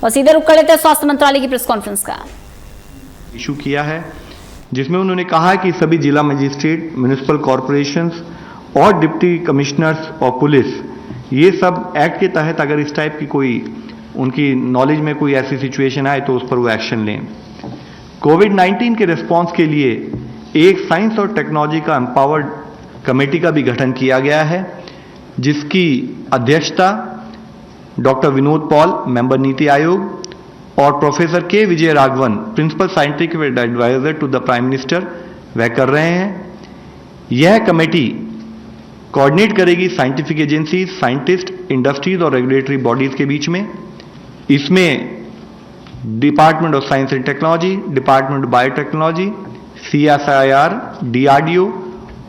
और सीधे रुक कर लेते हैं स्वास्थ्य मंत्रालय की प्रेस कॉन्फ्रेंस का। इशू किया है जिसमें उन्होंने कहा कि सभी जिला मजिस्ट्रेट, म्युनिसिपल कॉरपोरेशंस और डिप्टी कमिश्नर्स और पुलिस, ये सब एक्ट के तहत अगर इस टाइप की कोई उनकी नॉलेज में कोई ऐसी सिचुएशन आए तो उस पर वो एक्शन लें। कोविड-19 के रिस्पांस के लिए एक साइंस और टेक्नोलॉजी का एम्पावर्ड कमेटी का भी गठन किया गया है, जिसकी अध्यक्षता doctor Vinod Paul, member NITI Aayog, और professor K Vijay Raghavan, principal scientific adviser to the prime minister, वह कर रहे हैं। यह कमेटी कोऑर्डिनेट करेगी साइंटिफिक एजेंसीज, साइंटिस्ट, इंडस्ट्रीज और रेगुलेटरी बॉडीज के बीच में। इसमें department of science and technology, department of biotechnology, CSIR, DRDO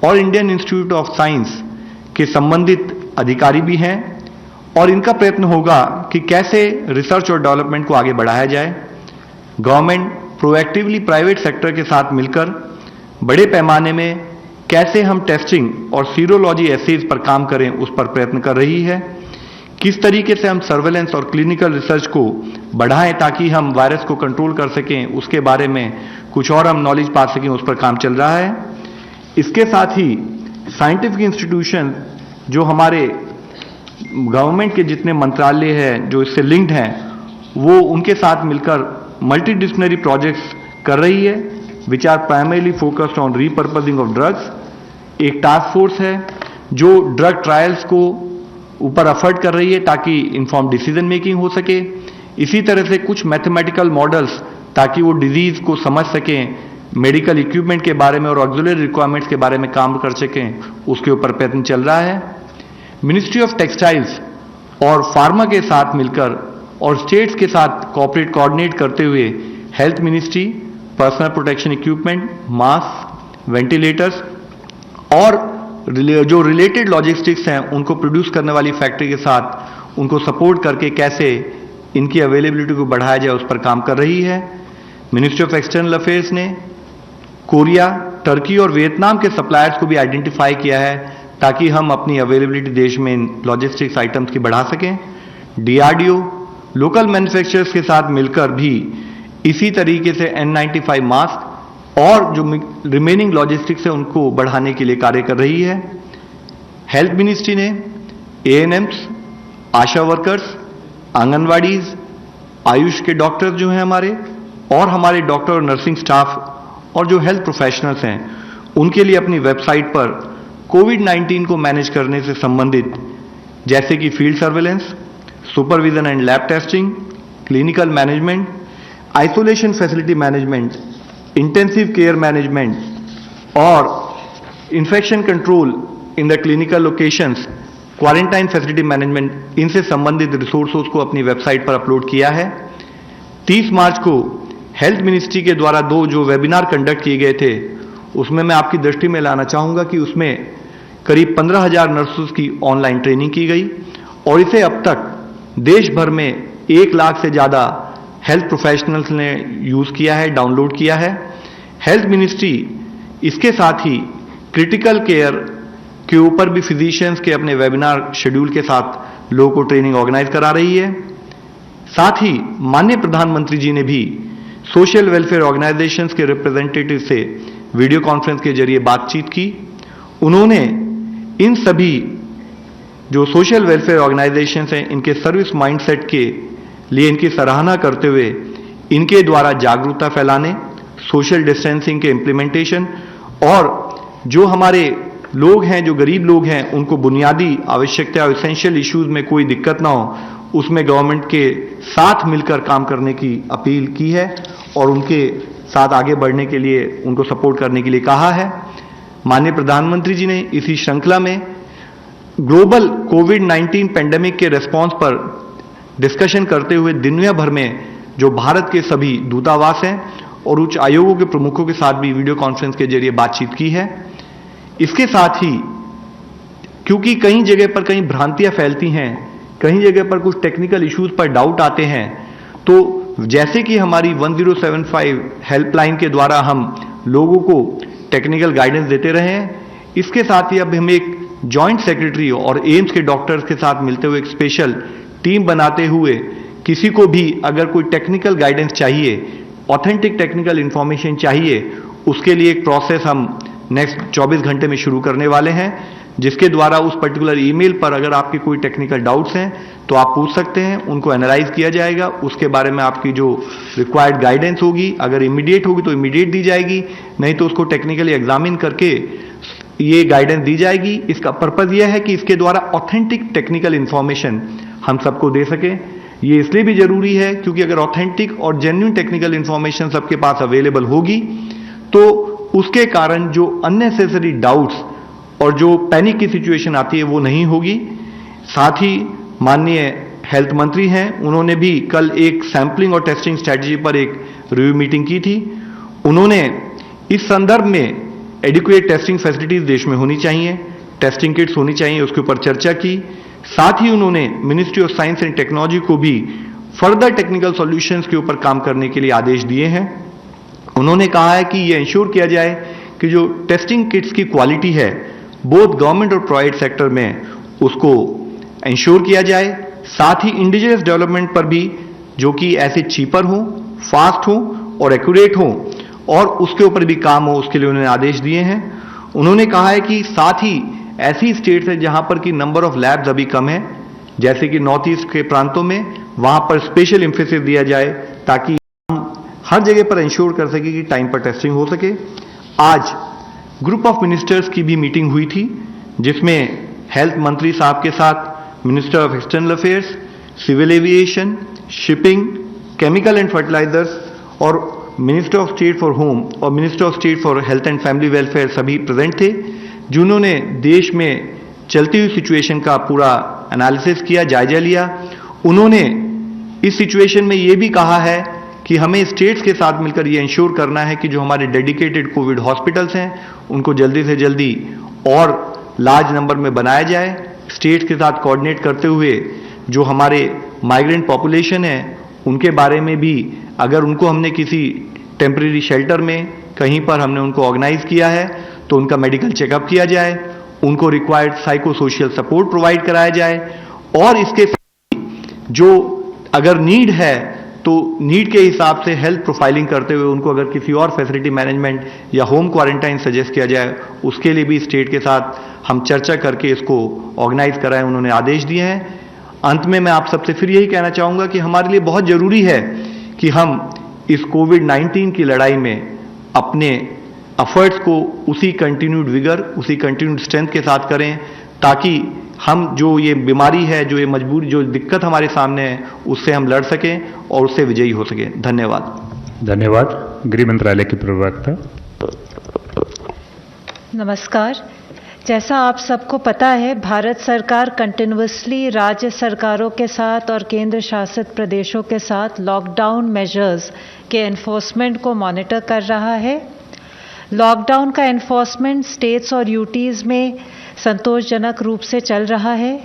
और इंडियन इंस्टीट्यूट ऑफ साइंस के संबंधित अधिकारी भी हैं, और इनका प्रयत्न होगा कि कैसे रिसर्च और डेवलपमेंट को आगे बढ़ाया जाए। गवर्नमेंट प्रोएक्टिवली प्राइवेट सेक्टर के साथ मिलकर बड़े पैमाने में कैसे हम टेस्टिंग और सीरोलॉजी एसेज पर काम करें, उस पर प्रयत्न कर रही है। किस तरीके से हम सर्वेलेंस और क्लिनिकल रिसर्च को बढ़ाएं ताकि हम वायरस को कंट्रोल कर सकें, उसके बारे में कुछ और हम नॉलेज पा सकें, उस पर काम चल रहा है। इसके साथ ही साइंटिफिक इंस्टीट्यूशन जो हमारे गवर्नमेंट के जितने मंत्रालय हैं जो इससे लिंक्ड हैं, वो उनके साथ मिलकर मल्टीडिसिप्लिनरी प्रोजेक्ट्स कर रही है, which are primarily focused on repurposing of drugs. एक टास्क फोर्स है जो ड्रग ट्रायल्स को ऊपर एफर्ट कर रही है ताकि इन्फॉर्म डिसीजन मेकिंग हो सके। इसी तरह से कुछ मैथमेटिकल मॉडल्स ताकि वो डिजीज को समझ सकें, मेडिकल इक्विपमेंट के बारे में और ऑक्सिलरी रिक्वायरमेंट्स के बारे में काम कर सकें, उसके ऊपर प्रयत्न चल रहा है। मिनिस्ट्री ऑफ टेक्सटाइल्स और फार्मा के साथ मिलकर और स्टेट्स के साथ कोऑर्डिनेट करते हुए health ministry personal protection equipment, mask, ventilators और जो रिलेटेड लॉजिस्टिक्स हैं उनको प्रोड्यूस करने वाली फैक्ट्री के साथ उनको सपोर्ट करके कैसे इनकी अवेलेबिलिटी को बढ़ाया जाए, उस पर काम कर रही है। मिनिस्ट्री ऑफ एक्सटर्नल अफेयर्स ने कोरिया, टर्की और वियतनाम के सप्लायर्स को भी आइडेंटिफाई किया है ताकि हम अपनी अवेलेबिलिटी देश में इन लॉजिस्टिक्स आइटम्स की बढ़ा सकें। DRDO लोकल मैन्युफैक्चरर्स के साथ मिलकर भी इसी तरीके से N95 मास्क और जो रिमेनिंग लॉजिस्टिक्स है उनको बढ़ाने के लिए कार्य कर रही है। हेल्थ मिनिस्ट्री ने ANMs, आशा वर्कर्स, आंगनवाड़ीज, आयुष के डॉक्टर्स जो हैं हमारे, और हमारे डॉक्टर और नर्सिंग स्टाफ और जो हेल्थ प्रोफेशनल्स हैं, उनके लिए अपनी वेबसाइट पर कोविड-19 को मैनेज करने से संबंधित जैसे कि field surveillance, supervision and lab testing, clinical management, isolation facility management, intensive care management और infection control in the clinical locations, quarantine facility management, इनसे संबंधित रिसोर्सेज को अपनी वेबसाइट पर अपलोड किया है। 30 मार्च को हेल्थ मिनिस्ट्री के द्वारा 2 जो वेबिनार कंडक्ट किए गए थे, उसमें मैं आपकी दृष्टि में लाना चाहूँगा कि उसमें करीब 15,000 नर्सेस की ऑनलाइन ट्रेनिंग की गई, और इसे अब तक देश भर में 1 लाख से ज़्यादा हेल्थ प्रोफेशनल्स ने यूज़ किया है, डाउनलोड किया है। हेल्थ मिनिस्ट्री इसके साथ ही क्रिटिकल केयर के ऊपर भी फिजिशियंस के अपने वेबिनार शेड्यूल के साथ लोगों को ट्रेनिंग ऑर्गेनाइज करा रही है। साथ ही माननीय प्रधानमंत्री जी ने भी सोशल वेलफेयर ऑर्गेनाइजेशंस के रिप्रेजेंटेटिव से वीडियो कॉन्फ्रेंस के जरिए बातचीत की। उन्होंने इन सभी जो सोशल वेलफेयर ऑर्गेनाइजेशंस हैं, इनके सर्विस माइंडसेट के लिए इनकी सराहना करते हुए इनके द्वारा जागरूकता फैलाने, सोशल डिस्टेंसिंग के इम्प्लीमेंटेशन और जो हमारे लोग हैं, जो गरीब लोग हैं, उनको बुनियादी आवश्यकता और एसेंशियल इश्यूज में कोई दिक्कत ना हो, उसमें गवर्नमेंट के साथ मिलकर काम करने की अपील की है और उनके साथ आगे बढ़ने के लिए उनको सपोर्ट करने के लिए कहा है। माननीय प्रधानमंत्री जी ने इसी श्रृंखला में ग्लोबल कोविड-19 पेंडेमिक के रेस्पॉन्स पर डिस्कशन करते हुए दुनिया भर में जो भारत के सभी दूतावास हैं और उच्च आयोगों के प्रमुखों के साथ भी वीडियो कॉन्फ्रेंस के जरिए बातचीत की है। इसके साथ ही क्योंकि कई जगह पर कई भ्रांतियां फैलती हैं, कई जगह पर कुछ टेक्निकल इश्यूज पर डाउट आते हैं, तो जैसे कि हमारी 1075 हेल्पलाइन के द्वारा हम लोगों को टेक्निकल गाइडेंस देते रहे हैं, इसके साथ ही अब हम एक जॉइंट सेक्रेटरी और एम्स के डॉक्टर्स के साथ मिलते हुए एक स्पेशल टीम बनाते हुए किसी को भी अगर कोई टेक्निकल गाइडेंस चाहिए, ऑथेंटिक टेक्निकल इंफॉर्मेशन चाहिए, उसके लिए एक प्रोसेस हम नेक्स्ट 24 घंटे में शुरू करने वाले हैं, जिसके द्वारा उस पर्टिकुलर ईमेल पर अगर आपके कोई टेक्निकल डाउट्स हैं तो आप पूछ सकते हैं, उनको एनालाइज किया जाएगा, उसके बारे में आपकी जो रिक्वायर्ड गाइडेंस होगी, अगर इमीडिएट होगी तो इमीडिएट दी जाएगी, नहीं तो उसको टेक्निकली एग्जामिन करके ये गाइडेंस दी जाएगी। इसका पर्पज यह है कि इसके द्वारा ऑथेंटिक टेक्निकल इंफॉर्मेशन हम सबको दे सके। ये इसलिए भी जरूरी है क्योंकि अगर ऑथेंटिक और जेन्युइन टेक्निकल इंफॉर्मेशन सबके पास अवेलेबल होगी तो उसके कारण जो अननेसेसरी डाउट्स और जो पैनिक की सिचुएशन आती है वो नहीं होगी। साथ ही माननीय हेल्थ मंत्री हैं, उन्होंने भी कल एक सैंपलिंग और टेस्टिंग स्ट्रेटजी पर एक रिव्यू मीटिंग की थी। उन्होंने इस संदर्भ में एडिक्वेट टेस्टिंग फैसिलिटीज देश में होनी चाहिए, टेस्टिंग किट्स होनी चाहिए, उसके ऊपर चर्चा की। साथ ही उन्होंने ministry of science and technology को भी फर्दर टेक्निकल सॉल्यूशंस के ऊपर काम करने के लिए आदेश दिए हैं। उन्होंने कहा है कि यह इंश्योर किया जाए कि जो टेस्टिंग किट्स की क्वालिटी है बोथ गवर्नमेंट और प्राइवेट सेक्टर में उसको इंश्योर किया जाए। साथ ही इंडिजिनस डेवलपमेंट पर भी जो कि ऐसे चीपर हो, फास्ट हो और एक्यूरेट हो और उसके ऊपर भी काम हो, उसके लिए उन्होंने आदेश दिए हैं। उन्होंने कहा है कि साथ ही ऐसी स्टेट्स है जहां पर कि नंबर ऑफ लैब्स अभी कम है, जैसे कि नॉर्थ ईस्ट के प्रांतों में, वहां पर स्पेशल एम्फेसिस दिया जाए ताकि हम हर जगह पर इंश्योर कर सके कि टाइम पर टेस्टिंग हो सके। आज ग्रुप ऑफ मिनिस्टर्स की भी मीटिंग हुई थी जिसमें हेल्थ मंत्री साहब के साथ minister of external affairs, civil aviation, shipping, chemical and fertilisers और minister of state for home और minister of state for health and family welfare सभी प्रेजेंट थे, जिन्होंने देश में चलती हुई सिचुएशन का पूरा एनालिसिस किया, जायजा लिया। उन्होंने इस सिचुएशन में ये भी कहा है कि हमें स्टेट्स के साथ मिलकर ये इंश्योर करना है कि जो हमारे डेडिकेटेड कोविड हॉस्पिटल्स हैं उनको जल्दी से जल्दी और लार्ज नंबर में बनाया जाए। स्टेट्स के साथ कोऑर्डिनेट करते हुए जो हमारे माइग्रेंट पॉपुलेशन है उनके बारे में भी अगर उनको हमने किसी टेम्परेरी शेल्टर में कहीं पर हमने उनको ऑर्गेनाइज किया है तो उनका मेडिकल चेकअप किया जाए, उनको required psycho social support provide कराया जाए और इसके जो अगर नीड है तो नीड के हिसाब से हेल्थ प्रोफाइलिंग करते हुए उनको अगर किसी और फैसिलिटी मैनेजमेंट या होम क्वारंटाइन सजेस्ट किया जाए उसके लिए भी स्टेट के साथ हम चर्चा करके इसको ऑर्गेनाइज कराएं, उन्होंने आदेश दिए हैं। अंत में मैं आप सबसे फिर यही कहना चाहूंगा कि हमारे लिए बहुत जरूरी है कि हम इस कोविड-19 की लड़ाई में अपने एफर्ट्स को उसी कंटिन्यूड विगर, उसी कंटिन्यूड स्ट्रेंथ के साथ करें ताकि हम जो ये बीमारी है, जो ये मजबूरी, जो दिक्कत हमारे सामने है उससे हम लड़ सकें और उससे विजयी हो सकें। धन्यवाद। धन्यवाद। गृह मंत्रालय की प्रवक्ता। नमस्कार। जैसा आप सबको पता है, भारत सरकार कंटिन्यूअसली राज्य सरकारों के साथ और केंद्र शासित प्रदेशों के साथ लॉकडाउन मेजर्स के एनफोर्समेंट को मॉनिटर कर रहा है। लॉकडाउन का एनफोर्समेंट स्टेट्स और यूटीज में संतोषजनक रूप से चल रहा है।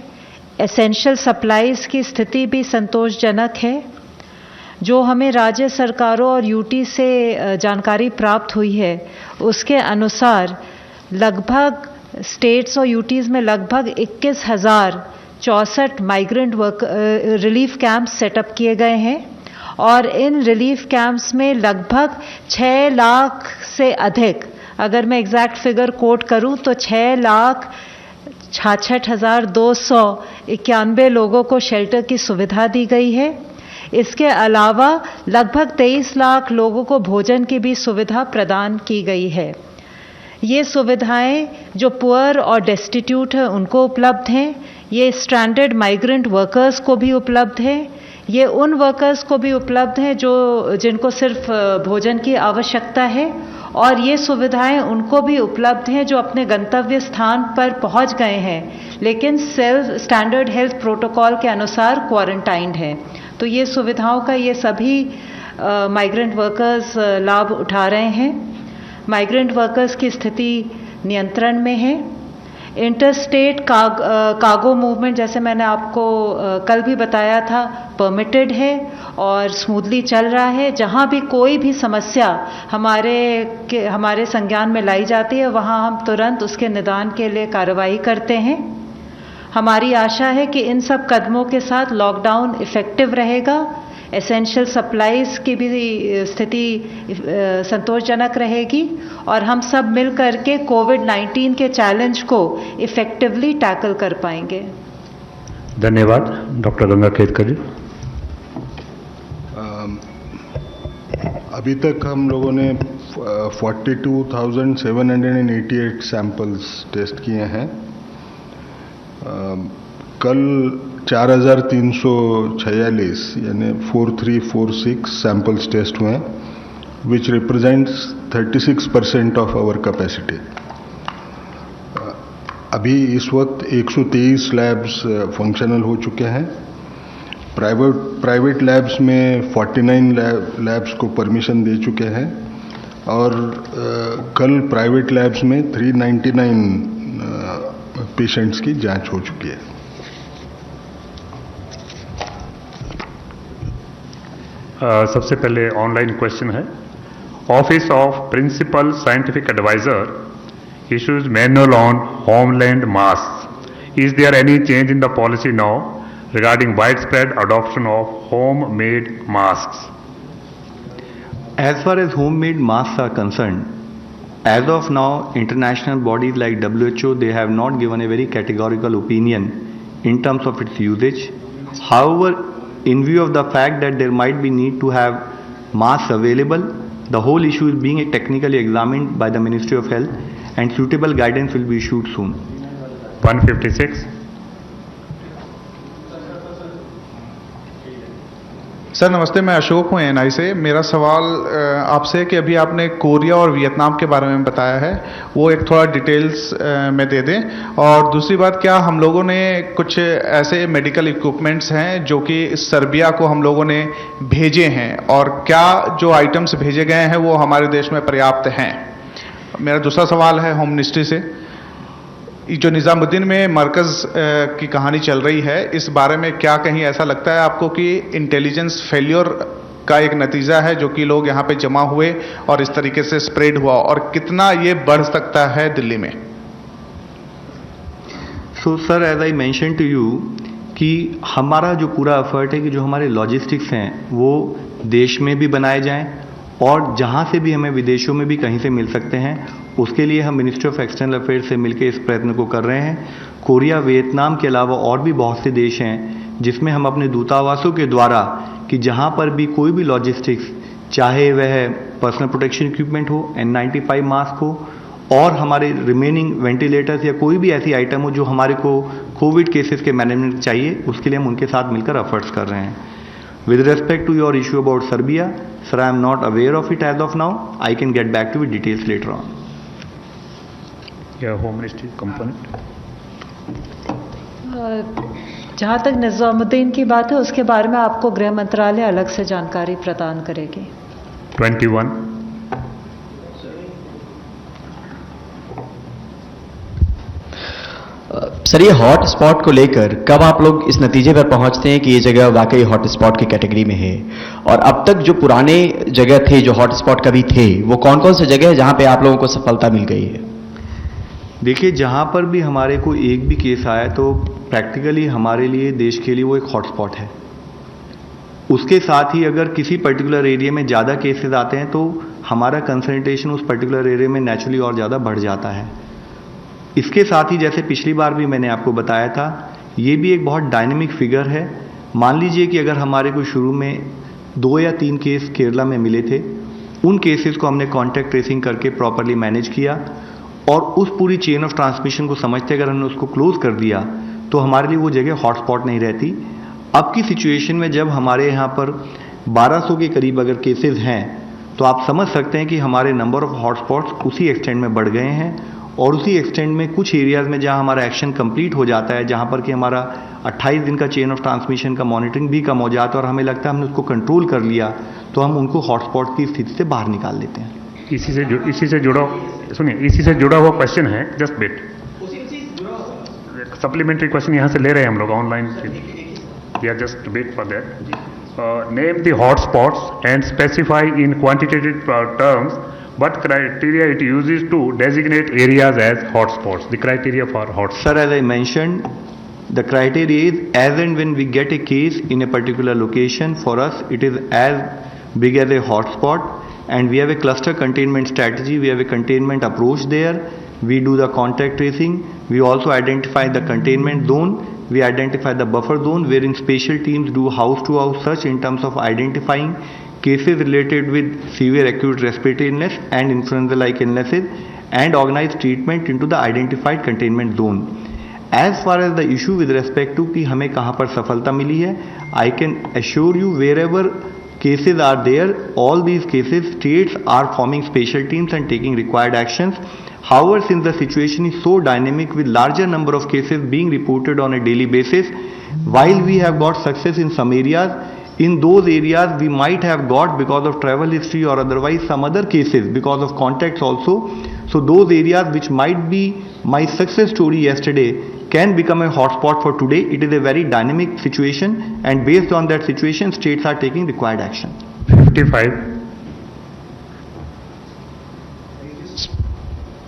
एसेंशियल सप्लाईज की स्थिति भी संतोषजनक है। जो हमें राज्य सरकारों और यूटी से जानकारी प्राप्त हुई है उसके अनुसार लगभग स्टेट्स और यूटीज़ में लगभग 21,064 migrant work relief camps setup किए गए हैं और इन रिलीफ कैंप्स में लगभग 6 लाख से अधिक, अगर मैं एग्जैक्ट फिगर कोट करूं तो 6,66,291 लोगों को शेल्टर की सुविधा दी गई है। इसके अलावा लगभग 23 लाख लोगों को भोजन की भी सुविधा प्रदान की गई है। ये सुविधाएं जो पुअर और डेस्टिट्यूट है उनको उपलब्ध हैं। ये स्ट्रैंडेड माइग्रेंट वर्कर्स को भी उपलब्ध है। ये उन वर्कर्स को भी उपलब्ध है जिनको सिर्फ भोजन की आवश्यकता है और ये सुविधाएं उनको भी उपलब्ध हैं जो अपने गंतव्य स्थान पर पहुंच गए हैं लेकिन सेल्फ स्टैंडर्ड हेल्थ प्रोटोकॉल के अनुसार क्वारंटाइंड है। तो ये सुविधाओं का ये सभी माइग्रेंट वर्कर्स लाभ उठा रहे हैं। माइग्रेंट वर्कर्स की स्थिति नियंत्रण में है। इंटरस्टेट कार्गो मूवमेंट, जैसे मैंने आपको कल भी बताया था, परमिटेड है और स्मूथली चल रहा है। जहाँ भी कोई भी समस्या हमारे संज्ञान में लाई जाती है वहाँ हम तुरंत उसके निदान के लिए कार्रवाई करते हैं। हमारी आशा है कि इन सब कदमों के साथ लॉकडाउन इफेक्टिव रहेगा, एसेंशियल सप्लाईज की भी स्थिति संतोषजनक रहेगी और हम सब मिल करके कोविड-19 के चैलेंज को इफेक्टिवली टैकल कर पाएंगे। धन्यवाद। डॉक्टर गंगा खेदकर जी। अभी तक हम लोगों ने 42,788 सैंपल्स टेस्ट किए हैं। कल 4,346 यानी 4346 सैंपल्स टेस्ट हुए, which represents 36% of our capacity. अभी इस वक्त 123 लैब्स फंक्शनल हो चुके हैं। प्राइवेट लैब्स में 49 लैब्स को परमिशन दे चुके हैं और कल प्राइवेट लैब्स में 399 पेशेंट्स की जांच हो चुकी है। सबसे पहले ऑनलाइन क्वेश्चन है। Office of principal scientific adviser issues manual on homeland masks. Is there any change in the policy now regarding widespread adoption of homemade masks? As far as homemade masks are concerned, as of now, international bodies like WHO, they have not given a very categorical opinion in terms of its usage. However, in view of the fact that there might be need to have masks available, the whole issue is being technically examined by the Ministry of Health and suitable guidance will be issued soon. 156. Sir नमस्ते, मैं अशोक हूँ NI से। मेरा सवाल आपसे कि अभी आपने कोरिया और वियतनाम के बारे में बताया है, वो एक थोड़ा डिटेल्स में दे दें। और दूसरी बात, क्या हम लोगों ने कुछ ऐसे मेडिकल इक्विपमेंट्स हैं जो कि सर्बिया को हम लोगों ने भेजे हैं, और क्या जो आइटम्स भेजे गए हैं वो हमारे देश में पर्याप्त हैं? मेरा दूसरा सवाल है होम मिनिस्ट्री से। जो निज़ामुद्दीन में मरकज़ की कहानी चल रही है, इस बारे में क्या कहीं ऐसा लगता है आपको कि इंटेलिजेंस फेल्योर का एक नतीजा है जो कि लोग यहाँ पे जमा हुए और इस तरीके से स्प्रेड हुआ, और कितना ये बढ़ सकता है दिल्ली में? So sir, as I mention to you कि हमारा जो पूरा एफर्ट है कि जो हमारे लॉजिस्टिक्स हैं वो देश में भी बनाए जाएं और जहाँ से भी हमें विदेशों में भी कहीं से मिल सकते हैं, उसके लिए हम मिनिस्ट्री ऑफ एक्सटर्नल अफेयर्स से मिलकर इस प्रयत्न को कर रहे हैं। कोरिया, वियतनाम के अलावा और भी बहुत से देश हैं जिसमें हम अपने दूतावासों के द्वारा कि जहाँ पर भी कोई भी लॉजिस्टिक्स, चाहे वह पर्सनल प्रोटेक्शन इक्विपमेंट हो, N95 मास्क हो और हमारे रिमेनिंग वेंटिलेटर्स या कोई भी ऐसी आइटम हो जो हमारे को कोविड केसेस के मैनेजमेंट चाहिए, उसके लिए हम उनके साथ मिलकर एफर्ट्स कर रहे हैं। With respect to your issue about Serbia, sir, I am not aware of it as of now. I can get back to you with details later on. Yeah, home ministry component. जहाँ तक निज़ामुद्दीन की बात है, उसके बारे में आपको गृह मंत्रालय अलग से जानकारी प्रदान करेगी। 21. सर, ये हॉट स्पॉट को लेकर कब आप लोग इस नतीजे पर पहुंचते हैं कि ये जगह वाकई हॉट स्पॉट की कैटेगरी में है? और अब तक जो पुराने जगह थे जो हॉट स्पॉट कभी थे, वो कौन कौन से जगह है जहां पे आप लोगों को सफलता मिल गई है? देखिए, जहाँ पर भी हमारे को एक भी केस आया तो प्रैक्टिकली हमारे लिए, देश के लिए वो एक हॉटस्पॉट है। उसके साथ ही अगर किसी पर्टिकुलर एरिया में ज़्यादा केसेस आते हैं तो हमारा कंसंट्रेशन उस पर्टिकुलर एरिया में नेचुरली और ज़्यादा बढ़ जाता है। इसके साथ ही जैसे पिछली बार भी मैंने आपको बताया था, ये भी एक बहुत डायनेमिक फिगर है। मान लीजिए कि अगर हमारे को शुरू में 2 या 3 केस केरला में मिले थे, उन केसेस को हमने कॉन्टैक्ट ट्रेसिंग करके प्रॉपरली मैनेज किया और उस पूरी चेन ऑफ ट्रांसमिशन को समझते अगर हमने उसको क्लोज कर दिया तो हमारे लिए वो जगह हॉटस्पॉट नहीं रहती। अब की सिचुएशन में जब हमारे यहाँ पर 1200 के करीब अगर केसेस हैं तो आप समझ सकते हैं कि हमारे नंबर ऑफ हॉटस्पॉट्स उसी एक्सटेंड में बढ़ गए हैं और उसी एक्सटेंड में कुछ एरियाज़ में जहाँ हमारा एक्शन कंप्लीट हो जाता है, जहाँ पर कि हमारा 28 दिन का चेन ऑफ ट्रांसमिशन का मॉनिटरिंग भी कम हो जाता है और हमें लगता है हमने उसको कंट्रोल कर लिया, तो हम उनको हॉटस्पॉट की स्थिति से बाहर निकाल लेते हैं। इसी से जुड़ा हुआ क्वेश्चन है, जस्ट वेट, सप्लीमेंट्री क्वेश्चन यहाँ से ले रहे हैं हम लोग online. We are just wait for that. Name the hotspots and specify in quantitative terms what criteria it uses to designate areas as hotspots, the criteria for hotspots. Sir, as I mentioned, The criteria is as and when we get a case in a particular location, for us it is as big as a hotspot, and we have a cluster containment strategy. We have a containment approach there. We do the contact tracing. We also identify the containment zone. We identify the buffer zone, wherein special teams do house-to-house search in terms of identifying cases related with severe acute respiratory illness and influenza-like illnesses, and organize treatment into the identified containment zone. As far as the issue with respect to कि हमें कहाँ पर सफलता मिली है, I can assure you wherever cases are there, all these cases states are forming special teams and taking required actions. However, since the situation is so dynamic with larger number of cases being reported on a daily basis, while we have got success in some areas, in those areas we might have got, because of travel history or otherwise, some other cases because of contacts also. So those areas which might be my success story yesterday can become a hotspot for today. It is a very dynamic situation, and based on that situation, states are taking required action. 55.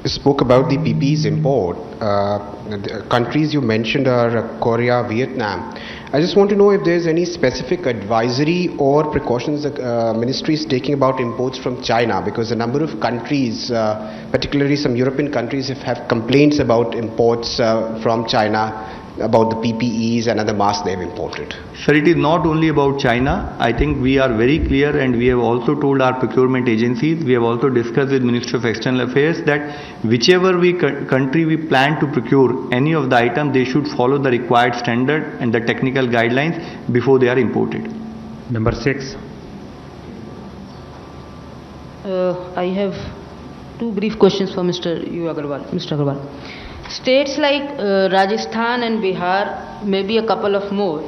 You spoke about the PPEs import. The countries you mentioned are Korea, Vietnam. I just want to know if there's any specific advisory or precautions the ministry is taking about imports from China, because a number of countries, particularly some European countries, have complaints about imports from China, about the PPEs and other masks they've imported. Sir, it is not only about China. I think we are very clear, and we have also told our procurement agencies, we have also discussed with Ministry of External Affairs that whichever country we plan to procure any of the items, they should follow the required standard and the technical guidelines before they are imported. Number 6. I have two brief questions for Mr. Agarwal. Mr. Agarwal. States like Rajasthan and Bihar, maybe a couple of more,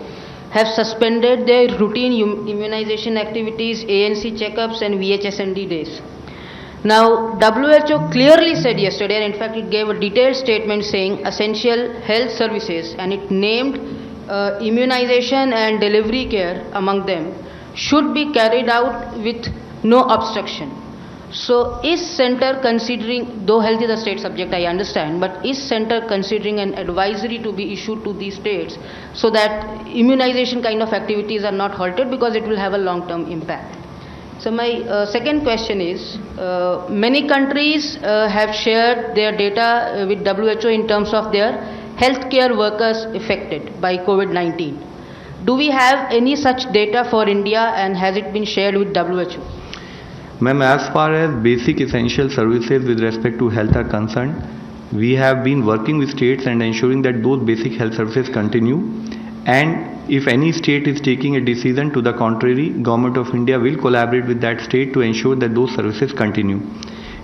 have suspended their routine immunization activities, ANC checkups and VHSND days. Now, WHO clearly said yesterday, and in fact it gave a detailed statement saying essential health services, and it named immunization and delivery care among them, should be carried out with no obstruction. So is center considering, though health is a state subject, I understand, but is center considering an advisory to be issued to these states so that immunization kind of activities are not halted, because it will have a long-term impact? So my second question is, many countries have shared their data with WHO in terms of their healthcare workers affected by COVID-19. Do we have any such data for India, and has it been shared with WHO? Ma'am, as far as basic essential services with respect to health are concerned, we have been working with states and ensuring that those basic health services continue. And if any state is taking a decision to the contrary, Government of India will collaborate with that state to ensure that those services continue.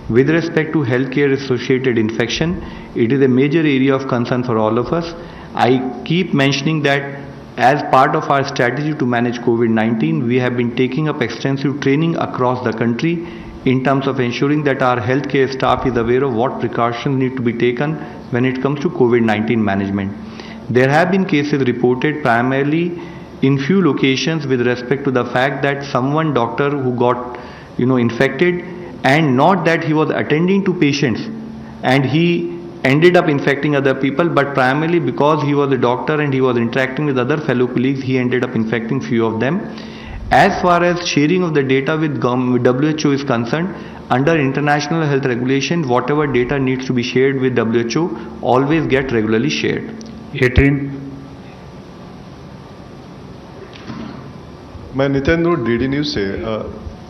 With respect to healthcare associated infection, it is a major area of concern for all of us. I keep mentioning that as part of our strategy to manage COVID-19, we have been taking up extensive training across the country in terms of ensuring that our healthcare staff is aware of what precautions need to be taken when it comes to COVID-19 management. There have been cases reported primarily in few locations with respect to the fact that someone doctor who got infected, and not that he was attending to patients and he ended up infecting other people, but primarily because he was a doctor and he was interacting with other fellow colleagues, he ended up infecting few of them. As far as sharing of the data with WHO is concerned, under international health regulation, whatever data needs to be shared with WHO always get regularly shared. 18. मैं Nitendra DD news से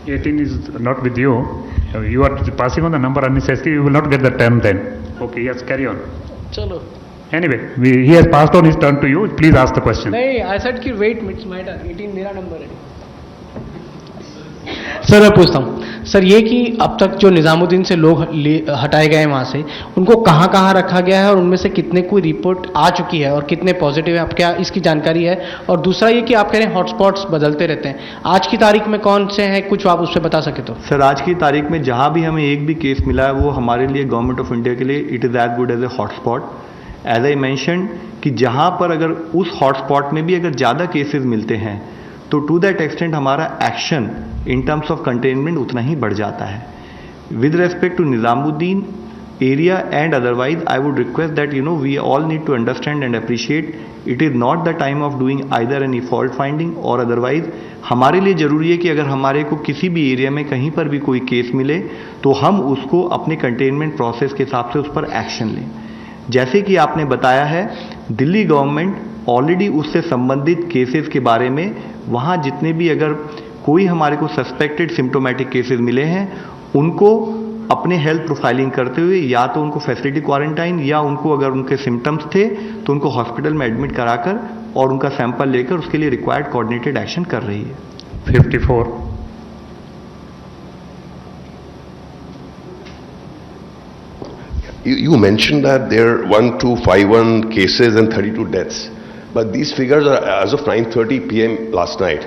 18 is not with you. You are passing on the number unnecessarily. You will not get the term then. Okay, yes, carry on. चलो. Anyway, he has passed on his turn to you. Please ask the question. नहीं, I said कि wait, it's my turn. 18 मेरा number है. Sir मैं पूछता हूँ sir, ये कि अब तक जो निजामुद्दीन से लोग हटाए गए वहाँ से, उनको कहाँ कहाँ रखा गया है और उनमें से कितने कोई रिपोर्ट आ चुकी है और कितने पॉजिटिव है, आप क्या इसकी जानकारी है? और दूसरा ये कि आप कह रहे हैं हॉटस्पॉट्स बदलते रहते हैं, आज की तारीख में कौन से हैं, कुछ आप उस पर बता सके तो? सर, आज की तारीख में जहाँ भी हमें एक भी केस मिला है वो हमारे लिए गवर्नमेंट ऑफ इंडिया के लिए it is as good as a hotspot. As I mention कि जहाँ पर अगर उस हॉटस्पॉट में भी अगर ज़्यादा केसेस मिलते हैं तो टू दैट एक्सटेंट हमारा action in terms of containment उतना ही बढ़ जाता है. With respect to Nizamuddin, area and otherwise, I would request that we all need to understand and appreciate it is not the time of doing either any fault finding or otherwise. हमारे लिए ज़रूरी है कि अगर हमारे को किसी भी एरिया में कहीं पर भी कोई केस मिले तो हम उसको अपने कंटेनमेंट प्रोसेस के हिसाब से उस पर एक्शन लें। जैसे कि आपने बताया है, दिल्ली गवर्नमेंट ऑलरेडी उससे संबंधित केसेस के बारे में वहाँ जितने भी अगर कोई हमारे को सस्पेक्टेड सिम्टोमेटिक केसेस मिले हैं उनको अपने हेल्थ प्रोफाइलिंग करते हुए या तो उनको फैसिलिटी क्वारंटाइन या उनको अगर उनके सिम्टम्स थे तो उनको हॉस्पिटल में एडमिट कराकर और उनका सैंपल लेकर उसके लिए रिक्वायर्ड कोऑर्डिनेटेड एक्शन कर रही है। 54. You mentioned that there are 1251 cases and 32 deaths, but these figures are as of 9:30 p.m. last night.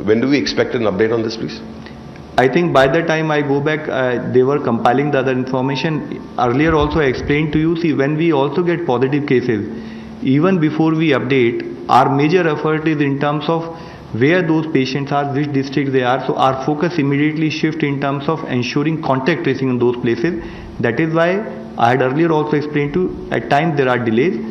When do we expect an update on this, please? I think by the time I go back, they were compiling the other information. Earlier also I explained to you, see, when we also get positive cases, even before we update, our major effort is in terms of where those patients are, which district they are. So our focus immediately shift in terms of ensuring contact tracing in those places. That is why I had earlier also explained to you, at times there are delays.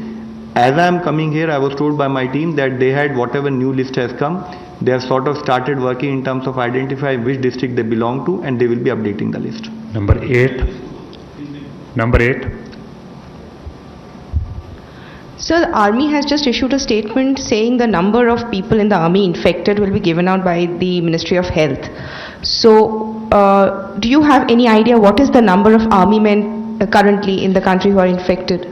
As I am coming here, I was told by my team that they had whatever new list has come, they have sort of started working in terms of identifying which district they belong to and they will be updating the list. Number 8. Sir, the army has just issued a statement saying the number of people in the army infected will be given out by the Ministry of Health. So, do you have any idea what is the number of army men currently in the country who are infected?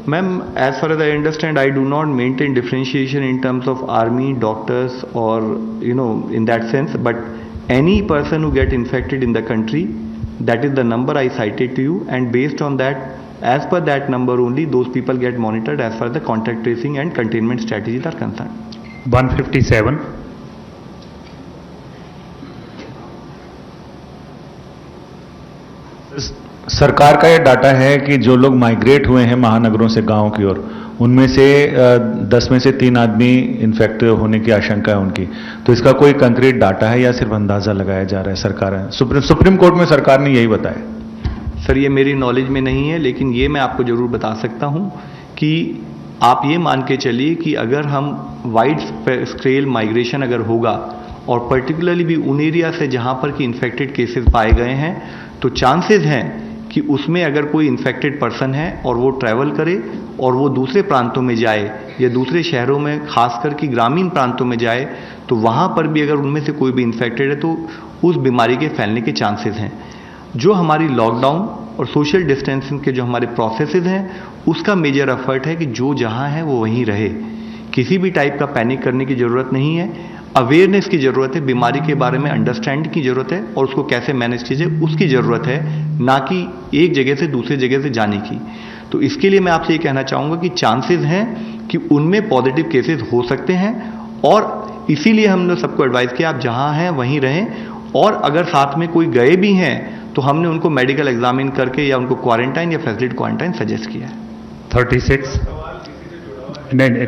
Ma'am, as far as I understand, I do not maintain differentiation in terms of army, doctors or, in that sense, but any person who get infected in the country, that is the number I cited to you, and based on that, as per that number only, those people get monitored as far as the contact tracing and containment strategies are concerned. 157. सरकार का ये data है कि जो लोग migrate हुए हैं महानगरों से गांव की ओर, उनमें से 10 में से 3 आदमी इन्फेक्ट होने की आशंका है उनकी। तो इसका कोई कंक्रीट डाटा है या सिर्फ अंदाजा लगाया जा रहा है? सरकार है सुप्रीम कोर्ट में सरकार ने यही बताया। सर, ये मेरी नॉलेज में नहीं है, लेकिन ये मैं आपको जरूर बता सकता हूं कि आप ये मान के चलिए कि अगर हम वाइड स्केल माइग्रेशन अगर होगा और पर्टिकुलरली भी उन एरिया से जहां पर कि इन्फेक्टेड केसेस पाए गए हैं, तो चांसेस हैं कि उसमें अगर कोई इन्फेक्टेड पर्सन है और वो ट्रैवल करे और वो दूसरे प्रांतों में जाए या दूसरे शहरों में खासकर कि ग्रामीण प्रांतों में जाए, तो वहाँ पर भी अगर उनमें से कोई भी इन्फेक्टेड है तो उस बीमारी के फैलने के चांसेस हैं। जो हमारी लॉकडाउन और सोशल डिस्टेंसिंग के जो हमारे प्रोसेसेस हैं, उसका मेजर एफर्ट है कि जो जहाँ है वो वहीं रहे। किसी भी टाइप का पैनिक करने की ज़रूरत नहीं है, अवेयरनेस की ज़रूरत है, बीमारी के बारे में अंडरस्टैंड की ज़रूरत है और उसको कैसे मैनेज कीजिए उसकी ज़रूरत है, ना कि एक जगह से दूसरी जगह से जाने की। तो इसके लिए मैं आपसे ये कहना चाहूँगा कि चांसेस हैं कि उनमें पॉजिटिव केसेस हो सकते हैं और इसीलिए हमने सबको एडवाइस किया आप जहाँ हैं वहीं रहें, और अगर साथ में कोई गए भी हैं तो हमने उनको मेडिकल एग्जामिन करके या उनको क्वारंटाइन या फैसिलिटी क्वारंटाइन सजेस्ट किया है। 36 नहीं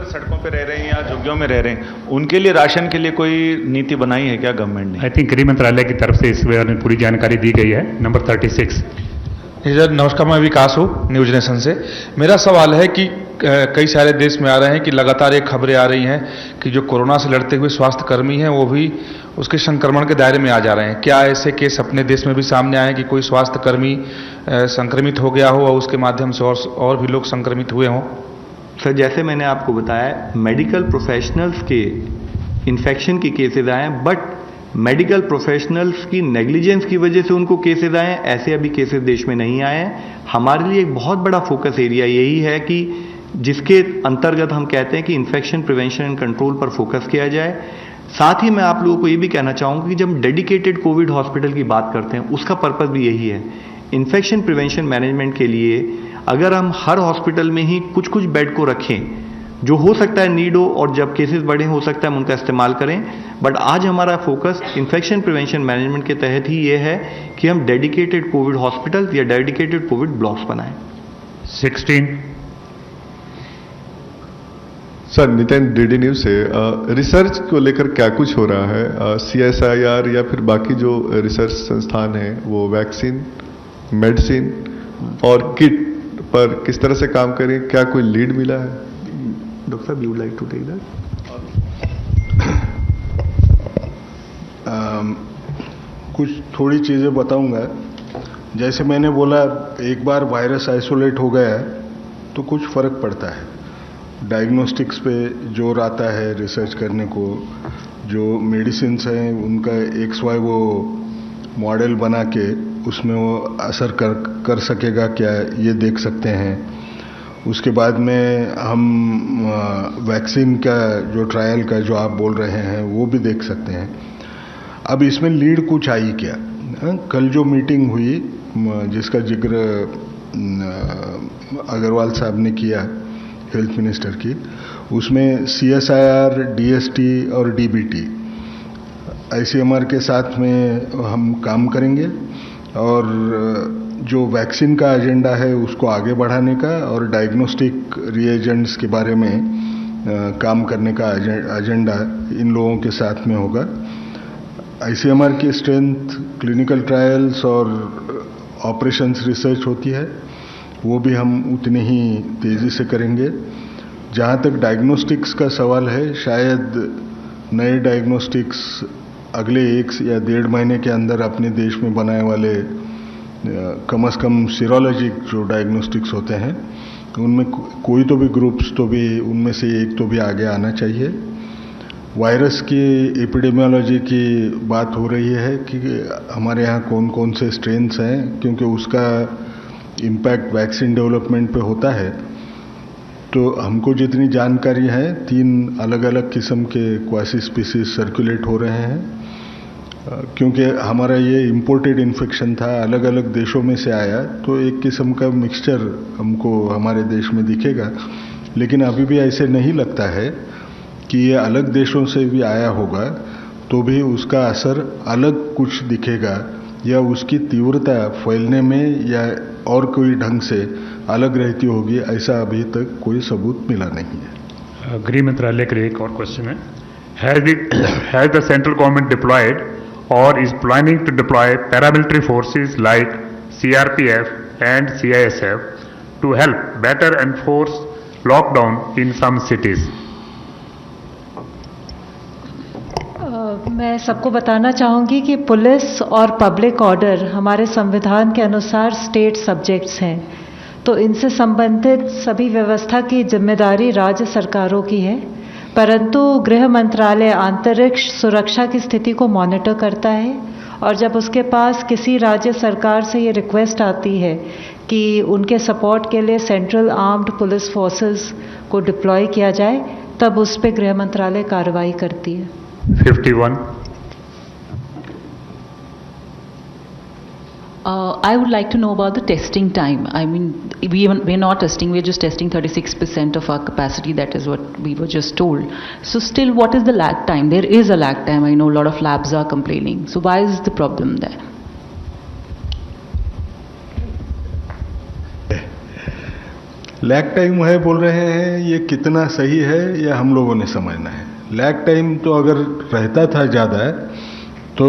सड़कों पे रह रहे हैं या झुग्गियों में रह रहे हैं, उनके लिए राशन के लिए कोई नीति बनाई है क्या गवर्नमेंट ने? आई थिंक गृह मंत्रालय की तरफ से इस बारे में पूरी जानकारी दी गई है। नंबर 36। सर नमस्कार, मैं विकास हूँ न्यूज नेशन से। मेरा सवाल है कि कई सारे देश में आ रहे हैं कि लगातार ये खबरें आ रही हैं कि जो कोरोना से लड़ते हुए स्वास्थ्यकर्मी हैं वो भी उसके संक्रमण के दायरे में आ जा रहे हैं। क्या ऐसे केस अपने देश में भी सामने आए कि कोई स्वास्थ्यकर्मी संक्रमित हो गया हो और उसके माध्यम से और भी लोग संक्रमित हुए हों? सर, जैसे मैंने आपको बताया, मेडिकल प्रोफेशनल्स के इन्फेक्शन के केसेस आए हैं, बट मेडिकल प्रोफेशनल्स की नेग्लिजेंस की वजह से उनको केसेस आए हैं, ऐसे अभी केसेस देश में नहीं आए हैं। हमारे लिए एक बहुत बड़ा फोकस एरिया यही है कि जिसके अंतर्गत हम कहते हैं कि इन्फेक्शन प्रिवेंशन एंड कंट्रोल पर फोकस किया जाए। साथ ही मैं आप लोगों को ये भी कहना चाहूँगा कि जब डेडिकेटेड कोविड हॉस्पिटल की बात करते हैं उसका पर्पस भी यही है। इन्फेक्शन प्रिवेंशन मैनेजमेंट के लिए अगर हम हर हॉस्पिटल में ही कुछ कुछ बेड को रखें, जो हो सकता है नीड हो और जब केसेस बढ़े हो सकता है हम उनका इस्तेमाल करें, बट आज हमारा फोकस इन्फेक्शन प्रिवेंशन मैनेजमेंट के तहत ही ये है कि हम डेडिकेटेड कोविड हॉस्पिटल या डेडिकेटेड कोविड ब्लॉक्स बनाएं। सर नितिन डीडी न्यूज से रिसर्च को लेकर क्या कुछ हो रहा है CSIR या फिर बाकी जो रिसर्च संस्थान है वो वैक्सीन मेडिसिन और किट पर किस तरह से काम करें, क्या कोई लीड मिला है? डॉक्टर साहब, you would like to take that? कुछ थोड़ी चीज़ें बताऊंगा। जैसे मैंने बोला, एक बार वायरस आइसोलेट हो गया तो कुछ फ़र्क पड़ता है। डायग्नोस्टिक्स पे जोर आता है रिसर्च करने को, जो मेडिसिन्स हैं उनका XY वो मॉडल बना के उसमें वो असर कर सकेगा क्या, ये देख सकते हैं। उसके बाद में हम वैक्सीन का जो ट्रायल का जो आप बोल रहे हैं वो भी देख सकते हैं। अब इसमें लीड कुछ आई क्या? कल जो मीटिंग हुई जिसका जिक्र अग्रवाल साहब ने किया, हेल्थ मिनिस्टर की, उसमें CSIR, DST और DBT ICMR के साथ में हम काम करेंगे और जो वैक्सीन का एजेंडा है उसको आगे बढ़ाने का और डायग्नोस्टिक रिएजेंट्स के बारे में काम करने का एजेंडा इन लोगों के साथ में होगा। ICMR की स्ट्रेंथ क्लिनिकल ट्रायल्स और ऑपरेशंस रिसर्च होती है, वो भी हम उतनी ही तेज़ी से करेंगे। जहाँ तक डायग्नोस्टिक्स का सवाल है, शायद नए डायग्नोस्टिक्स अगले 1 या 1.5 महीने के अंदर अपने देश में बनाए वाले कम से कम सीरोलॉजिक जो डायग्नोस्टिक्स होते हैं उनमें कोई तो भी ग्रुप्स तो भी उनमें से एक तो भी आगे आना चाहिए। वायरस की एपिडेमियोलॉजी की बात हो रही है कि हमारे यहाँ कौन कौन से स्ट्रेन्स हैं, क्योंकि उसका इम्पैक्ट वैक्सीन डेवलपमेंट पे होता है। तो हमको जितनी जानकारी है, 3 अलग अलग किस्म के क्वासी स्पीसीज सर्कुलेट हो रहे हैं, क्योंकि हमारा ये इम्पोर्टेड इन्फेक्शन था, अलग अलग देशों में से आया, तो एक किस्म का मिक्सचर हमको हमारे देश में दिखेगा। लेकिन अभी भी ऐसे नहीं लगता है कि ये अलग देशों से भी आया होगा तो भी उसका असर अलग कुछ दिखेगा या उसकी तीव्रता फैलने में या और कोई ढंग से अलग रहती होगी, ऐसा अभी तक कोई सबूत मिला नहीं है। गृह मंत्रालय के लिए एक और क्वेश्चन है, has the central government deployed और is planning to deploy paramilitary forces like CRPF and CISF to help better enforce lockdown in some cities? मैं सबको बताना चाहूँगी कि पुलिस और पब्लिक ऑर्डर हमारे संविधान के अनुसार स्टेट सब्जेक्ट्स हैं, तो इनसे संबंधित सभी व्यवस्था की जिम्मेदारी राज्य सरकारों की है। परंतु गृह मंत्रालय आंतरिक सुरक्षा की स्थिति को मॉनिटर करता है और जब उसके पास किसी राज्य सरकार से ये रिक्वेस्ट आती है कि उनके सपोर्ट के लिए सेंट्रल आर्म्ड पुलिस फोर्सेस को डिप्लॉय किया जाए, तब उस पर गृह मंत्रालय कार्रवाई करती है। 51. I would like to know about the testing time. I mean, we're not testing, we're just testing 36% of our capacity. That is what we were just told. So still, what is the lag time? There is a lag time. I know a lot of labs are complaining. So why is the problem there? Lag time है बोल रहे हैं, ये कितना सही है या हम लोगों ने समझना है। लैग टाइम तो अगर रहता था ज़्यादा तो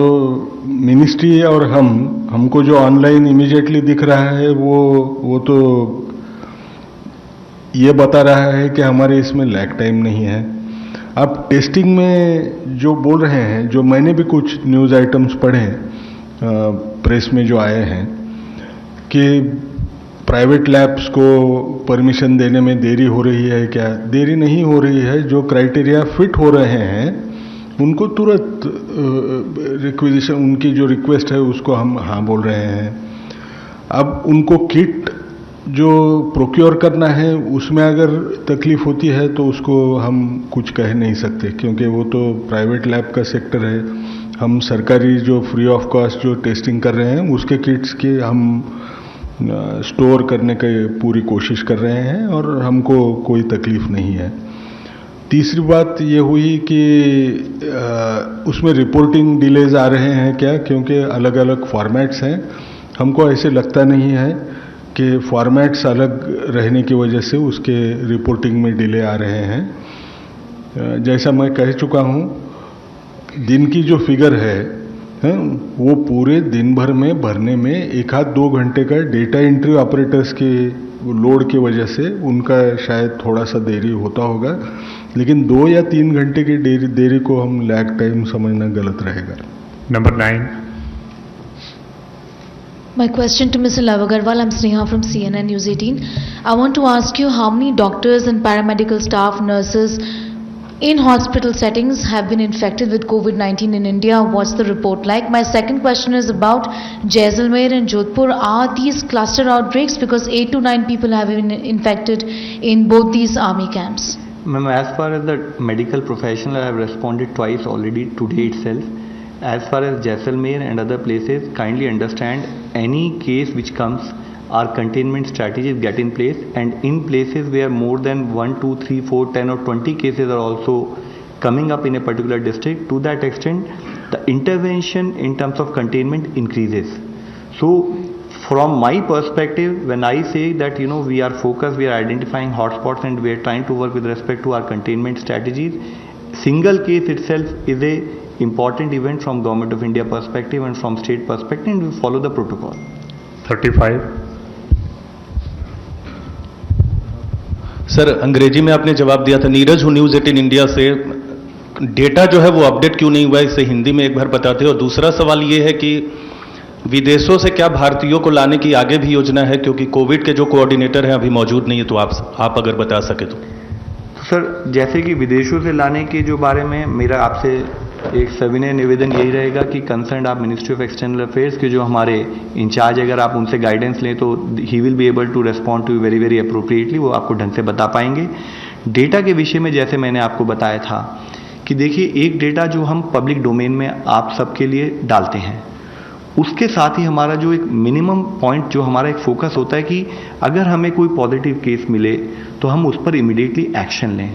मिनिस्ट्री और हमको जो ऑनलाइन इमीडिएटली दिख रहा है वो तो ये बता रहा है कि हमारे इसमें लैग टाइम नहीं है। अब टेस्टिंग में जो बोल रहे हैं, जो मैंने भी कुछ न्यूज़ आइटम्स पढ़े प्रेस में जो आए हैं कि प्राइवेट लैब्स को परमिशन देने में देरी हो रही है, क्या देरी नहीं हो रही है। जो क्राइटेरिया फिट हो रहे हैं उनको तुरंत रिक्विजिशन, उनकी जो रिक्वेस्ट है उसको हम हाँ बोल रहे हैं। अब उनको किट जो प्रोक्योर करना है उसमें अगर तकलीफ होती है तो उसको हम कुछ कह नहीं सकते, क्योंकि वो तो प्राइवेट लैब का सेक्टर है। हम सरकारी जो फ्री ऑफ कॉस्ट जो टेस्टिंग कर रहे हैं उसके किट्स की हम स्टोर करने की पूरी कोशिश कर रहे हैं और हमको कोई तकलीफ नहीं है। तीसरी बात ये हुई कि उसमें रिपोर्टिंग डिलेज आ रहे हैं क्या, क्योंकि अलग अलग फॉर्मेट्स हैं। हमको ऐसे लगता नहीं है कि फॉर्मेट्स अलग रहने की वजह से उसके रिपोर्टिंग में डिले आ रहे हैं। जैसा मैं कह चुका हूँ, दिन की जो फिगर है वो पूरे दिन भर में भरने में 1-2 घंटे का डेटा एंट्री ऑपरेटर्स के लोड की वजह से उनका शायद थोड़ा सा देरी होता होगा, लेकिन 2 या 3 घंटे की देरी को हम लैग टाइम समझना गलत रहेगा। Number 9. My question to Mr. Love Agarwal, I'm Sneha from CNN News 18. I want to ask you how many doctors and paramedical staff, nurses in hospital settings have been infected with COVID-19 in India? What's the report like? My second question is about Jaisalmer and Jodhpur. Are these cluster outbreaks? Because 8 to 9 people have been infected in both these army camps. Ma'am, as far as the medical professional, I have responded twice already today itself. As far as Jaisalmer and other places, kindly understand any case which comes, our containment strategies get in place, and in places where more than 1, 2, 3, 4, 10 or 20 cases are also coming up in a particular district, to that extent the intervention in terms of containment increases. So from my perspective, when I say that we are focused, we are identifying hotspots and we are trying to work with respect to our containment strategies, single case itself is a important event from Government of India perspective and from state perspective, and we follow the protocol. 35. Sir, अंग्रेजी में आपने जवाब दिया था। नीरज हूँ news 18 India से। Data जो है वो अपडेट क्यों नहीं हुआ, इसे हिंदी में एक बार बताते हो। और दूसरा सवाल ये है कि विदेशों से क्या भारतीयों को लाने की आगे भी योजना है, क्योंकि कोविड के जो कोऑर्डिनेटर हैं अभी मौजूद नहीं है, तो आप अगर बता सके तो। सर, जैसे कि विदेशों से लाने के जो बारे में मेरा आपसे एक सविनय निवेदन यही रहेगा कि कंसर्न आप मिनिस्ट्री ऑफ एक्सटर्नल अफेयर्स के जो हमारे इंचार्ज, अगर आप उनसे गाइडेंस लें तो he will be able to respond to very very appropriately, वो आपको ढंग से बता पाएंगे। डेटा के विषय में जैसे मैंने आपको बताया था कि देखिए, एक डेटा जो हम पब्लिक डोमेन में आप सबके लिए डालते हैं, उसके साथ ही हमारा जो एक मिनिमम पॉइंट जो हमारा एक फोकस होता है कि अगर हमें कोई पॉजिटिव केस मिले तो हम उस पर इमीडिएटली एक्शन लें।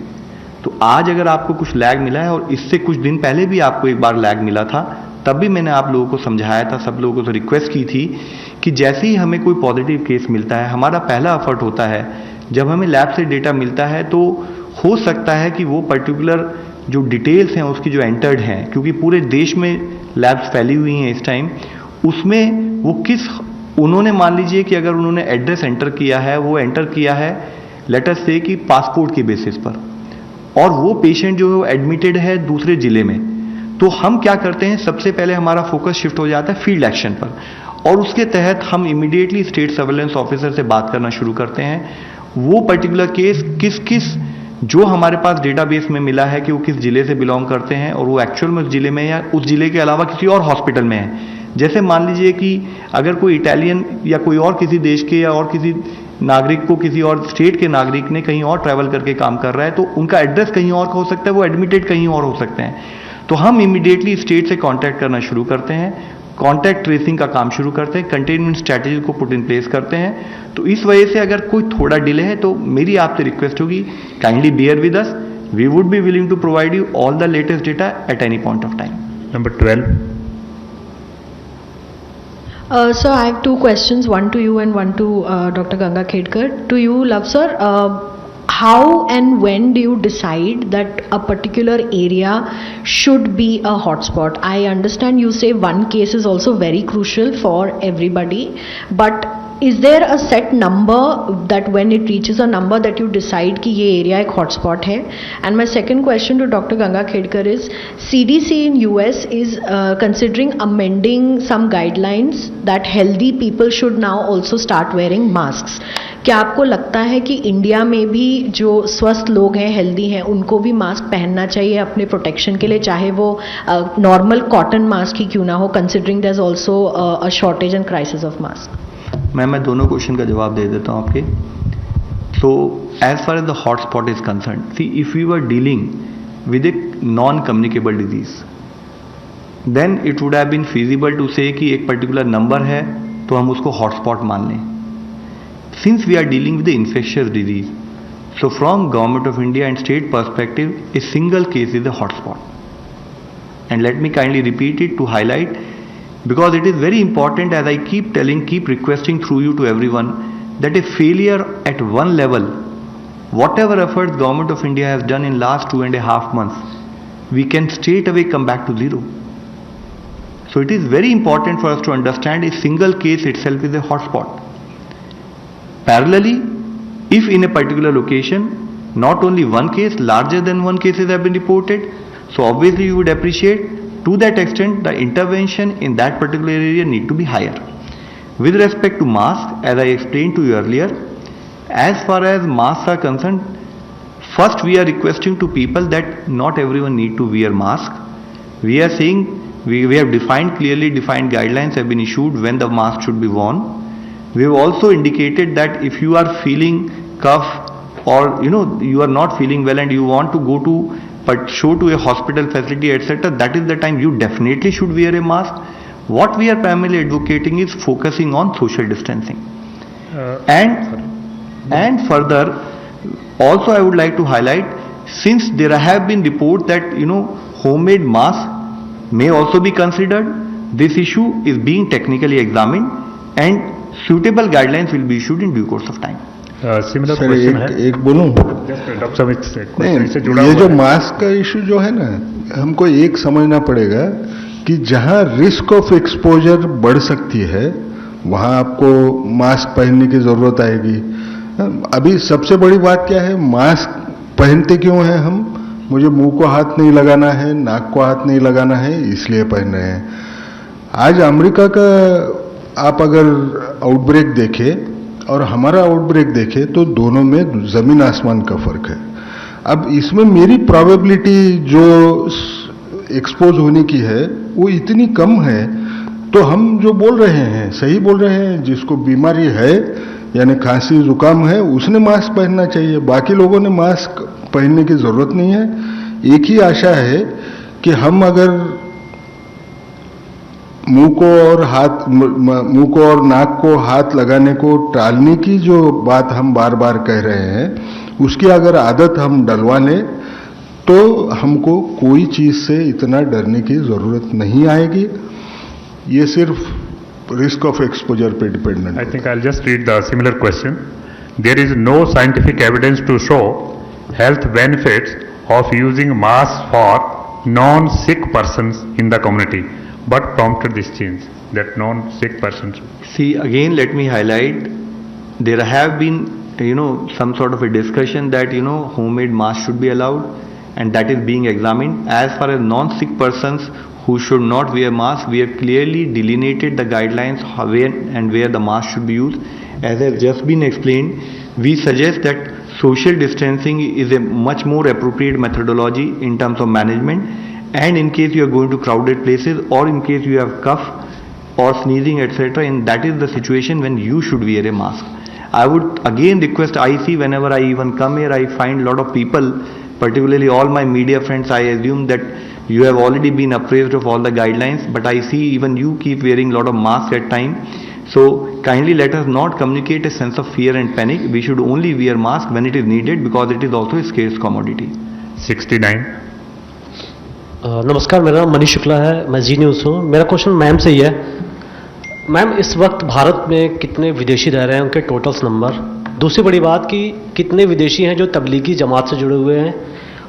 तो आज अगर आपको कुछ लैग मिला है, और इससे कुछ दिन पहले भी आपको एक बार लैग मिला था, तब भी मैंने आप लोगों को समझाया था, सब लोगों को रिक्वेस्ट की थी कि जैसे ही हमें कोई पॉजिटिव केस मिलता है, हमारा पहला एफर्ट होता है, जब हमें लैब से डेटा मिलता है तो हो सकता है कि वो पर्टिकुलर जो डिटेल्स हैं उसकी जो एंटर्ड हैं, क्योंकि पूरे देश में लैब्स फैली हुई हैं इस टाइम, उसमें वो उन्होंने मान लीजिए कि अगर उन्होंने एड्रेस एंटर किया है, वो एंटर किया है लेट अस से कि पासपोर्ट की बेसिस पर, और वो पेशेंट जो है वो एडमिटेड है दूसरे जिले में, तो हम क्या करते हैं, सबसे पहले हमारा फोकस शिफ्ट हो जाता है फील्ड एक्शन पर, और उसके तहत हम इमीडिएटली स्टेट सर्वेलेंस ऑफिसर से बात करना शुरू करते हैं। वो पर्टिकुलर केस किस जो हमारे पास डेटाबेस में मिला है कि वो किस जिले से बिलोंग करते हैं, और वो एक्चुअल में उस जिले में या उस जिले के अलावा किसी और हॉस्पिटल में है। जैसे मान लीजिए कि अगर कोई इटालियन या कोई और किसी देश के या और किसी नागरिक को किसी और स्टेट के नागरिक ने कहीं और ट्रैवल करके काम कर रहा है, तो उनका एड्रेस कहीं और का हो सकता है, वो एडमिटेड कहीं और हो सकते हैं, तो हम इमीडिएटली स्टेट से कांटेक्ट करना शुरू करते हैं, कांटेक्ट ट्रेसिंग का काम शुरू करते हैं, कंटेनमेंट स्ट्रैटेजी को पुट इन प्लेस करते हैं। तो इस वजह से अगर कोई थोड़ा डिले है तो मेरी आपसे रिक्वेस्ट होगी, kindly bear with us, we would be willing to provide you all the latest data at any point of time. Number 12. So I have two questions, one to you and one to Dr. Ganga Khedkar. To you, Love sir, how and when do you decide that a particular area should be a hotspot? I understand you say one case is also very crucial for everybody, but is there a set number that when it reaches a number that you decide कि ये area एक hotspot है? And my second question to Dr. Ganga Khedkar is, CDC in US is considering amending some guidelines that healthy people should now also start wearing masks. क्या आपको लगता है कि India में भी जो स्वस्थ लोग हैं, हेल्दी हैं, उनको भी मास्क पहनना चाहिए अपने प्रोटेक्शन के लिए, चाहे वो नॉर्मल कॉटन मास्क ही क्यों ना हो, considering there is also a shortage and crisis of mask? मैं दोनों क्वेश्चन का जवाब दे देता हूँ आपके। So as far as the hot spot is concern, see if we were dealing with a non communicable disease, then it would have been feasible to say कि एक पर्टिकुलर नंबर है तो हम उसको हॉटस्पॉट मान लें। Since we are dealing with the infectious disease, so from Government of India and state perspective, a single case is a hotspot. And let me kindly repeat it to highlight, because it is very important, as I keep requesting through you to everyone, that a failure at one level whatever efforts Government of India has done in last 2.5 months, we can straight away come back to zero. So it is very important for us to understand a single case itself is a hotspot. Parallelly, if in a particular location, not only one case, larger than one cases have been reported, so obviously you would appreciate to that extent the intervention in that particular area need to be higher. With respect to masks, as I explained to you earlier, as far as masks are concerned, first we are requesting to people that not everyone need to wear mask. We are saying we have clearly defined guidelines have been issued when the mask should be worn. We have also indicated that if you are feeling cough or you are not feeling well and you want to go to show to a hospital facility, etc., that is the time you definitely should wear a mask. What we are primarily advocating is focusing on social distancing. And further, also I would like to highlight, since there have been reports that homemade masks may also be considered, this issue is being technically examined and suitable guidelines will be issued in due course of time. Similar sir question है एक बोलूं, doctor समित से नहीं, question से जुड़ा ये हुआ जो है। मास्क का इशू जो है ना, हमको एक समझना पड़ेगा कि जहां रिस्क ऑफ एक्सपोजर बढ़ सकती है वहां आपको मास्क पहनने की जरूरत आएगी। अभी सबसे बड़ी बात क्या है, मास्क पहनते क्यों हैं हम? मुझे मुंह को हाथ नहीं लगाना है, नाक को हाथ नहीं लगाना है, इसलिए पहन रहे हैं। आज अमेरिका का आप अगर आउटब्रेक देखें और हमारा आउटब्रेक देखें तो दोनों में जमीन आसमान का फर्क है। अब इसमें मेरी प्रोबेबिलिटी जो एक्सपोज होने की है वो इतनी कम है, तो हम जो बोल रहे हैं सही बोल रहे हैं। जिसको बीमारी है यानी खांसी जुकाम है उसने मास्क पहनना चाहिए, बाकी लोगों ने मास्क पहनने की जरूरत नहीं है। एक ही आशा है कि हम अगर मुंह को और नाक को हाथ लगाने को टालने की जो बात हम बार बार कह रहे हैं, उसकी अगर आदत हम डलवा लें तो हमको कोई चीज से इतना डरने की जरूरत नहीं आएगी। ये सिर्फ रिस्क ऑफ एक्सपोजर पे डिपेंडेंट है। I think I'll just read the similar question. There is no scientific evidence to show health benefits of using masks for non-sick persons in the community. What prompted this change? That non-sick persons. See, again, let me highlight, there have been, some sort of a discussion that, homemade masks should be allowed, and that is being examined. As far as non-sick persons who should not wear masks, we have clearly delineated the guidelines how, when and where the mask should be used. As has just been explained, we suggest that social distancing is a much more appropriate methodology in terms of management. And in case you are going to crowded places or in case you have cough or sneezing, etc., and that is the situation when you should wear a mask. I would again request, I see whenever I even come here, I find a lot of people, particularly all my media friends, I assume that you have already been appraised of all the guidelines, but I see even you keep wearing a lot of masks at time. So kindly let us not communicate a sense of fear and panic. We should only wear mask when it is needed because it is also a scarce commodity. 69. नमस्कार, मेरा नाम मनीष शुक्ला है, मैं जी news हूँ। मेरा question ma'am से ही है। Ma'am, इस वक्त भारत में कितने विदेशी रह रहे हैं, उनके टोटल्स नंबर। दूसरी बड़ी बात कि कितने विदेशी हैं जो तबलीगी जमात से जुड़े हुए हैं।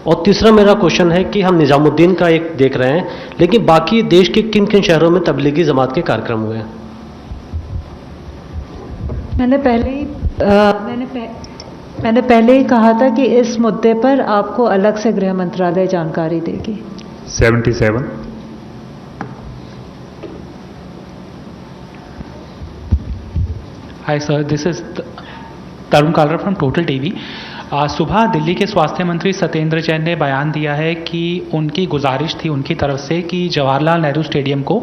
और तीसरा मेरा क्वेश्चन है कि हम निज़ामुद्दीन का एक देख रहे हैं, लेकिन बाकी देश के किन किन शहरों में तबलीगी जमात के कार्यक्रम हुए हैं? मैंने पहले ही कहा था कि इस मुद्दे पर आपको अलग से गृह मंत्रालय जानकारी देगी। 77. Hi sir, this is Tarun Kalra from Total TV. सुबह दिल्ली के स्वास्थ्य मंत्री सत्येंद्र जैन ने बयान दिया है कि उनकी गुजारिश थी उनकी तरफ से कि जवाहरलाल नेहरू स्टेडियम को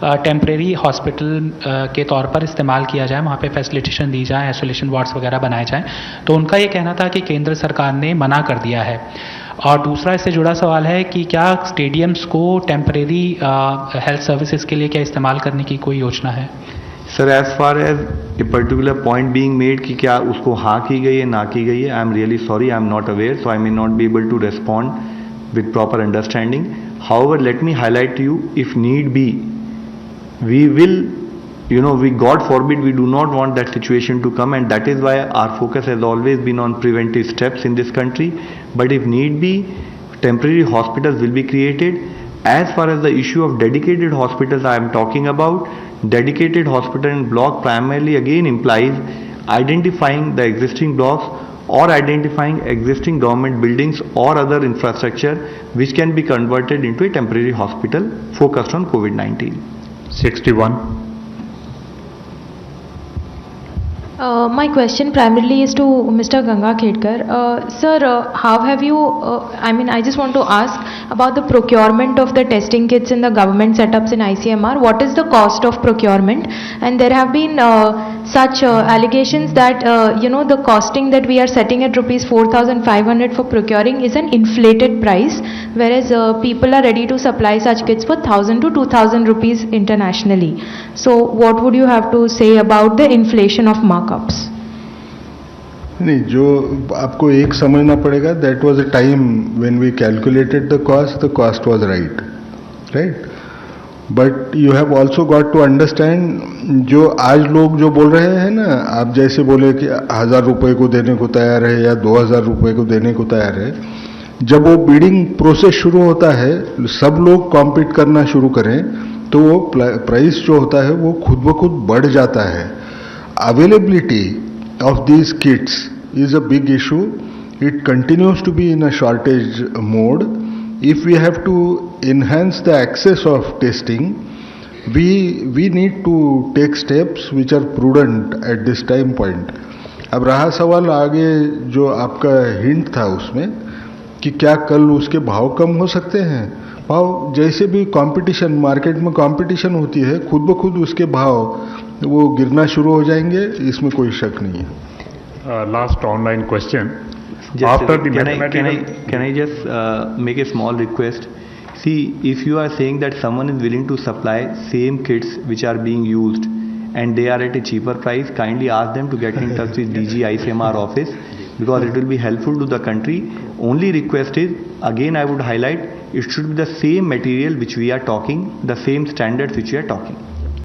टेम्परेरी हॉस्पिटल के तौर पर इस्तेमाल किया जाए, वहाँ पे फैसिलिटेशन दी जाए, आइसोलेशन वार्ड्स वगैरह बनाए जाएं। तो उनका ये कहना था कि केंद्र सरकार ने मना कर दिया है। और दूसरा इससे जुड़ा सवाल है कि क्या स्टेडियम्स को टेम्परेरी हेल्थ सर्विसेज के लिए क्या इस्तेमाल करने की कोई योजना है? Sir, as far as a particular point being made कि क्या उसको हाँ की गई है ना की गई है, I am really sorry, I am not aware, so I may not be able to respond with proper understanding. However, let me highlight to you, if need be, we will we, God forbid, we do not want that situation to come, and that is why our focus has always been on preventive steps in this country. But if need be, temporary hospitals will be created. As far as the issue of dedicated hospitals I am talking about, dedicated hospital in block primarily again implies identifying the existing blocks or identifying existing government buildings or other infrastructure which can be converted into a temporary hospital focused on COVID-19. 61. My question primarily is to Mr. Ganga Khedkar. Sir, how have you, I just want to ask about the procurement of the testing kits in the government setups in ICMR. What is the cost of procurement? And there have been such allegations that, the costing that we are setting at rupees 4,500 for procuring is an inflated price, whereas people are ready to supply such kits for 1,000 to 2,000 rupees internationally. So what would you have to say about the inflation of markups? नहीं, जो आपको एक समझना पड़ेगा, that was a time when we calculated the cost was right? But you have also got to understand, जो आज लोग जो बोल रहे हैं ना, आप जैसे बोले कि 1,000 रुपए को देने को तैयार है या 2,000 रुपए को देने को तैयार है, जब वो बिडिंग प्रोसेस शुरू होता है, सब लोग कॉम्पीट करना शुरू करें, तो वो प्राइस जो होता है वो खुद ब खुद बढ़ जाता है. Availability of these kits is a big issue. It continues to be in a shortage mode. If we have to enhance the access of testing, we need to take steps which are prudent at this time point. अब रहा सवाल आगे जो आपका hint था उसमें कि क्या कल उसके भाव कम हो सकते हैं. भाव जैसे भी कंपटीशन, मार्केट में कंपटीशन होती है, खुद ब खुद उसके भाव वो गिरना शुरू हो जाएंगे, इसमें कोई शक नहीं है. Last online question. Can I just make a small request? See, if you are saying that someone is willing to supply same kits which are being used and they are at a cheaper price, kindly ask them to get in touch with DG ICMR office, because it will be helpful to the country. Only request is, again I would highlight, it should be the same material which we are talking, the same standards which we are talking.